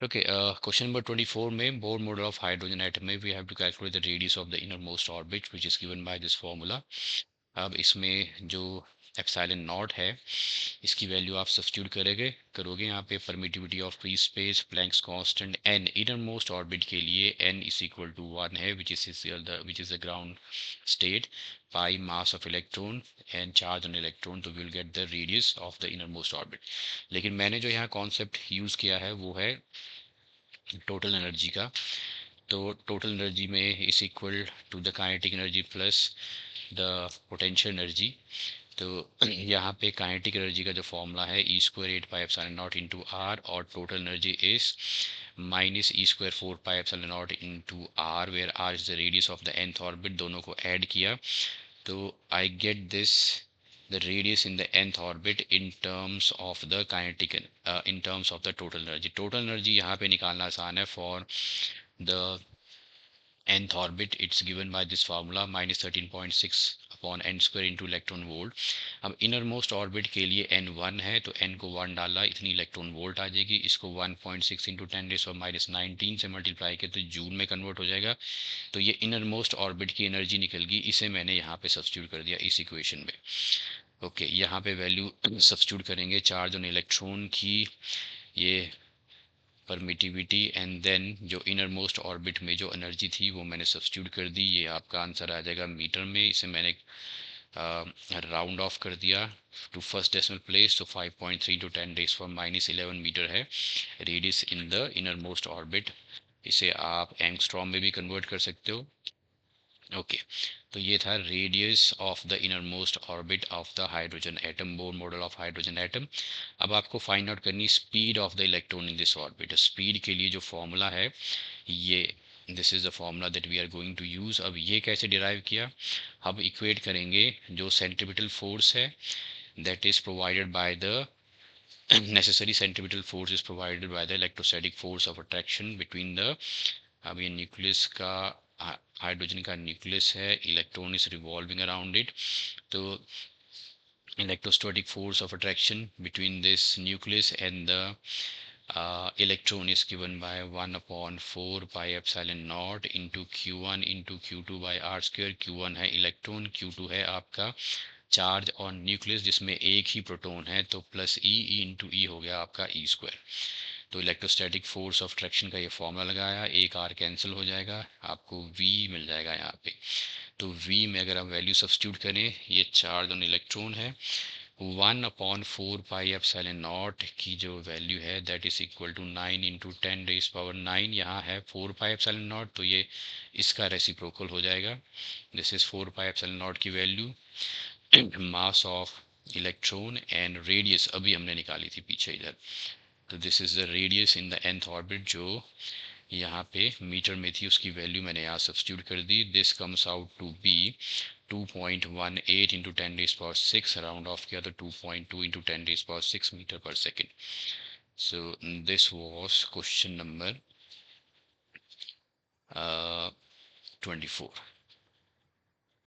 Okay, question number 24 में Bohr model of hydrogen atom में we have to calculate the radius of the innermost orbit which is given by this formula. अब इसमें जो epsilon not है इसकी value आप substitute करोगे यहाँ पे permittivity of free space, Planck's constant, n inner most orbit के लिए n इज इक्वल टू 1 है which is the ground state, pi mass of electron and charge on electron, तो we will get the radius of the inner most orbit. लेकिन मैंने जो यहाँ concept use किया है वो है टोटल एनर्जी का. तो टोटल एनर्जी में is equal to the kinetic energy plus the potential energy. तो यहाँ पे काइनेटिक एनर्जी का जो फॉर्मूला है E²8πε0 इंटू आर, और total energy is minus E²4πε0 into R, where R is the radius of the nth orbit. दोनों को add किया तो I get this the radius in the nth orbit in terms of the kinetic in terms of the total energy. Total energy यहाँ पे निकालना आसान है. For the nth orbit it's given by this formula minus 13.6 upon n square into electron volt. अब inner most orbit के लिए n 1 है तो n को 1 डाला, इतनी इलेक्ट्रॉन वोल्ट आ जाएगी. इसको 1.6 इंटू 10⁻⁻19 से मल्टीप्लाई किया तो जूल में कन्वर्ट हो जाएगा. तो ये इनर मोस्ट ऑर्बिट की एनर्जी निकल गई. इसे मैंने यहाँ पे सब्स्टिट्यूट कर दिया इस इक्वेशन में. ओके, यहाँ पे वैल्यू सब्स्टिट्यूट करेंगे चार्ज ऑन इलेक्ट्रॉन की, ये परमिटिविटी, एंड देन जो इनर मोस्ट ऑर्बिट में जो एनर्जी थी वो मैंने सब्स्टिट्यूट कर दी. ये आपका आंसर आ जाएगा मीटर में. इसे मैंने राउंड ऑफ कर दिया टू फर्स्ट डेसिमल प्लेस, तो 5.3 टू 10⁻⁻11 मीटर है radius in the inner most orbit. इसे आप एंगस्ट्रॉम में भी कन्वर्ट कर सकते हो. ओके, तो ये था radius of the inner most orbit of the hydrogen atom, Bohr model of hydrogen atom. अब आपको फाइंड आउट करनी speed of the electron in this orbit. Speed के लिए जो फॉर्मूला है ये, this is the formula that we are going to use. अब ये कैसे डिराइव किया, अब इक्वेट करेंगे जो सेंट्रीपिटल फोर्स है that is provided by the necessary centripetal force is provided by the electrostatic force of attraction between the, अब ये न्यूक्लियस का, हाइड्रोजन का न्यूक्लियस है, electron is revolving around it. तो electrostatic force of attraction between this nucleus and the electron is given by 1/4πε0 into q1 into q2 by r square. q1 है electron, q2 है आपका charge on nucleus जिसमें एक ही proton है, तो plus E into ई हो गया आपका ई स्क्वायर. तो इलेक्ट्रोस्टैटिक फोर्स ऑफ ट्रैक्शन का ये फॉर्मूला लगाया, एक आर कैंसिल हो जाएगा, आपको वी मिल जाएगा यहाँ पे. तो वी में अगर आप वैल्यू सब्स्टिट्यूट करें, ये चार्ज ऑन इलेक्ट्रॉन है, 1/4πε0 की जो वैल्यू है that is equal to 9 into 10⁻⁹. यहाँ है 4πε0 तो ये इसका रेसिप्रोकल हो जाएगा. दिस इज 4πε0 की value, mass of electron and radius अभी हमने निकाली थी पीछे इधर. तो this is the radius in the nth orbit जो यहाँ पे मीटर में थी, उसकी वैल्यू मैंने यहाँ सब्स्टिट्यूट कर दी. This comes out to be 2.18 into 10⁻⁶, round off किया तो 2.2 into 10⁻⁶ metre per second. So this was question number 24.